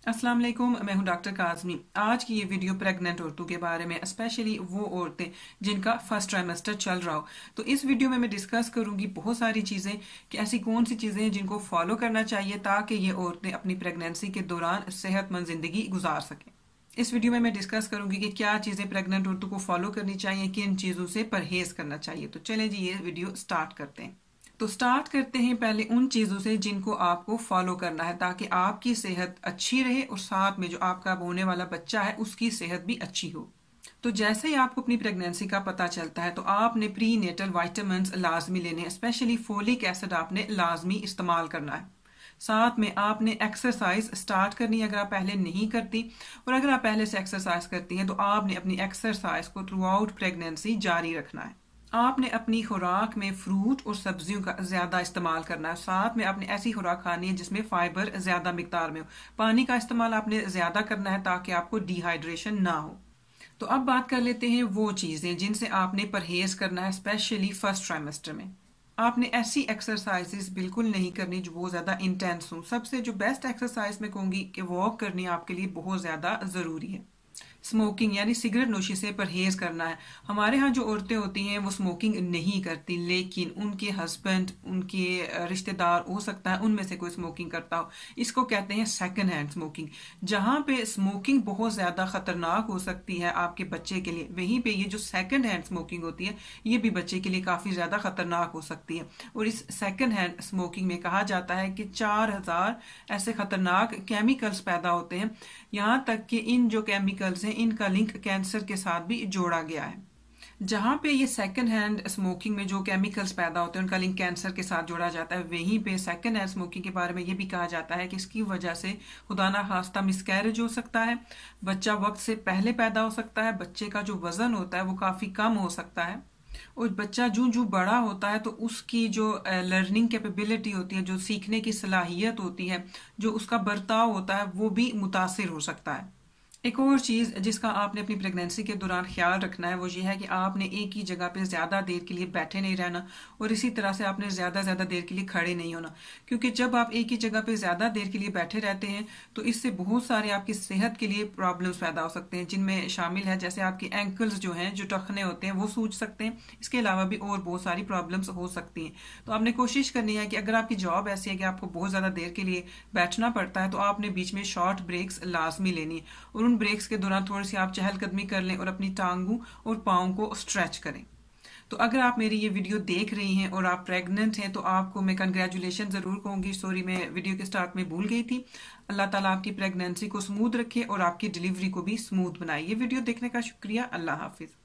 अस्सलाम वालेकुम, मैं हूं डॉक्टर काज़मी। आज की ये वीडियो प्रेग्नेंट औरतों के बारे में, स्पेशली वो औरतें जिनका फर्स्ट ट्राइमेस्टर चल रहा हो। तो इस वीडियो में मैं डिस्कस करूंगी बहुत सारी चीज़ें कि ऐसी कौन सी चीज़ें हैं जिनको फॉलो करना चाहिए ताकि ये औरतें अपनी प्रेगनेंसी के दौरान सेहतमंद ज़िंदगी गुजार सकें। इस वीडियो में मैं डिस्कस करूंगी कि क्या चीज़ें प्रेग्नेंट औरतों को फॉलो करनी चाहिए, किन चीज़ों से परहेज करना चाहिए। तो चलें जी, ये वीडियो स्टार्ट करते हैं। तो स्टार्ट करते हैं पहले उन चीज़ों से जिनको आपको फॉलो करना है ताकि आपकी सेहत अच्छी रहे और साथ में जो आपका होने वाला बच्चा है उसकी सेहत भी अच्छी हो। तो जैसे ही आपको अपनी प्रेगनेंसी का पता चलता है तो आपने प्री नेटल वाइटामिन लाजमी लेने हैं, स्पेशली फोलिक एसिड आपने लाजमी इस्तेमाल करना है। साथ में आपने एक्सरसाइज स्टार्ट करनी है अगर आप पहले नहीं करती, और अगर आप पहले से एक्सरसाइज करती हैं तो आपने अपनी एक्सरसाइज को थ्रू आउट प्रेगनेंसी जारी रखना है। आपने अपनी खुराक में फ्रूट और सब्जियों का ज़्यादा इस्तेमाल करना है। साथ में आपने ऐसी खुराक खानी है जिसमें फाइबर ज़्यादा मिकदार में हो। पानी का इस्तेमाल आपने ज़्यादा करना है ताकि आपको डिहाइड्रेशन ना हो। तो अब बात कर लेते हैं वो चीज़ें जिनसे आपने परहेज करना है, स्पेशली फर्स्ट ट्राइमेस्टर में। आपने ऐसी एक्सरसाइजेस बिल्कुल नहीं करनी जो बहुत ज़्यादा इंटेंस हो। सबसे जो बेस्ट एक्सरसाइज मैं कहूँगी कि वॉक करनी आपके लिए बहुत ज़्यादा ज़रूरी है। स्मोकिंग यानी सिगरेट नोशी से परहेज करना है। हमारे यहाँ जो औरतें होती हैं वो स्मोकिंग नहीं करती, लेकिन उनके हस्बैंड, उनके रिश्तेदार हो सकता है उनमें से कोई स्मोकिंग करता हो। इसको कहते हैं सेकंड हैंड स्मोकिंग। जहाँ पे स्मोकिंग बहुत ज़्यादा खतरनाक हो सकती है आपके बच्चे के लिए, वहीं पे ये जो सेकंड हैंड स्मोकिंग होती है ये भी बच्चे के लिए काफ़ी ज़्यादा खतरनाक हो सकती है। और इस सेकंड हैंड स्मोकिंग में कहा जाता है कि 4000 ऐसे खतरनाक केमिकल्स पैदा होते हैं। यहाँ तक कि इन जो केमिकल्स हैं इनका लिंक कैंसर के साथ भी जोड़ा गया है। जहाँ पे ये सेकंड हैंड स्मोकिंग में जो केमिकल्स पैदा होते हैं उनका लिंक कैंसर के साथ जोड़ा जाता है, वहीं पे सेकंड हैंड स्मोकिंग के बारे में ये भी कहा जाता है कि इसकी वजह से खुदा ना खास्ता मिसकैरेज हो सकता है, बच्चा वक्त से पहले पैदा हो सकता है, बच्चे का जो वजन होता है वो काफ़ी कम हो सकता है, और बच्चा जूं जूं बड़ा होता है तो उसकी जो लर्निंग कैपेबिलिटी होती है, जो सीखने की सलाहियत होती है, जो उसका बर्ताव होता है वो भी मुतासिर हो सकता है। एक और चीज़ जिसका आपने अपनी प्रेगनेंसी के दौरान ख्याल रखना है वो ये है कि आपने एक ही जगह पे ज़्यादा देर के लिए बैठे नहीं रहना, और इसी तरह से आपने ज़्यादा देर के लिए खड़े नहीं होना। क्योंकि जब आप एक ही जगह पे ज़्यादा देर के लिए बैठे रहते हैं तो इससे बहुत सारे आपकी सेहत के लिए प्रॉब्लम्स पैदा हो सकते हैं, जिनमें शामिल है जैसे आपके एंकल्स जो हैं, जो टखने होते हैं वो सूज सकते हैं। इसके अलावा भी और बहुत सारी प्रॉब्लम्स हो सकती हैं। तो आपने कोशिश करनी है कि अगर आपकी जॉब ऐसी है कि आपको बहुत ज़्यादा देर के लिए बैठना पड़ता है तो आपने बीच में शॉर्ट ब्रेक्स लाजमी लेनी है, और उन ब्रेक्स के दौरान थोड़ी सी आप चहलकदमी कर लें और अपनी टांगों और पाँव को स्ट्रेच करें। तो अगर आप मेरी ये वीडियो देख रही हैं और आप प्रेग्नेंट हैं तो आपको मैं कंग्रेचुलेशन ज़रूर कहूँगी। सॉरी, मैं वीडियो के स्टार्ट में भूल गई थी। अल्लाह ताला आपकी प्रेगनेंसी को स्मूथ रखे और आपकी डिलीवरी को भी स्मूथ बनाए। ये वीडियो देखने का शुक्रिया। अल्लाह हाफिज़।